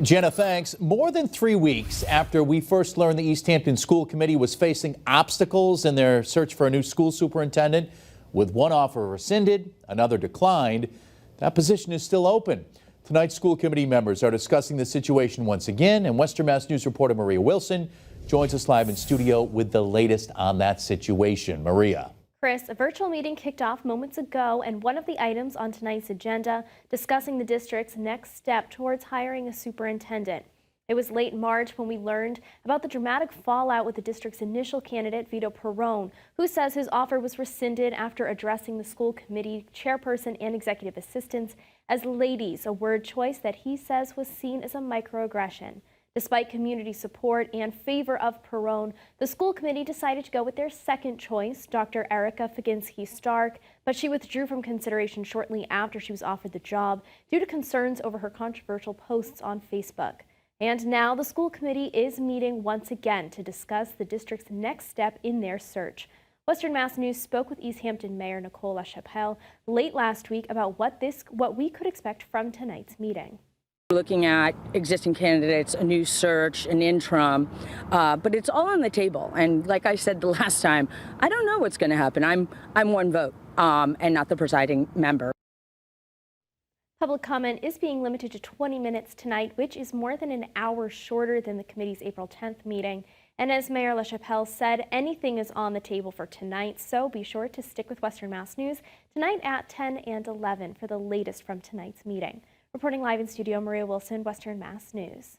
Jenna, thanks. More than 3 weeks after we first learned the Easthampton School Committee was facing obstacles in their search for a new school superintendent, with one offer rescinded, another declined, that position is still open. Tonight's school committee members are discussing the situation once again, and Western Mass News reporter Maria Wilson joins us live in studio with the latest on that situation. Maria. Chris, a virtual meeting kicked off moments ago, and one of the items on tonight's agenda discussing the district's next step towards hiring a superintendent. It was late March when we learned about the dramatic fallout with the district's initial candidate, Vito Perrone, who says his offer was rescinded after addressing the school committee chairperson and executive assistants as ladies, a word choice that he says was seen as a microaggression. Despite community support and favor of Perrone, the school committee decided to go with their second choice, Dr. Erica Faginski-Stark, but she withdrew from consideration shortly after she was offered the job due to concerns over her controversial posts on Facebook. And now the school committee is meeting once again to discuss the district's next step in their search. Western Mass News spoke with Easthampton Mayor Nicole LaChapelle late last week about what we could expect from tonight's meeting. We're looking at existing candidates, a new search, an interim, but it's all on the table. And like I said the last time, I don't know what's going to happen. I'm one vote and not the presiding member. Public comment is being limited to 20 minutes tonight, which is more than an hour shorter than the committee's April 10th meeting. And as Mayor LaChapelle said, anything is on the table for tonight, so be sure to stick with Western Mass News tonight at 10 and 11 for the latest from tonight's meeting. Reporting live in studio, Maria Wilson, Western Mass News.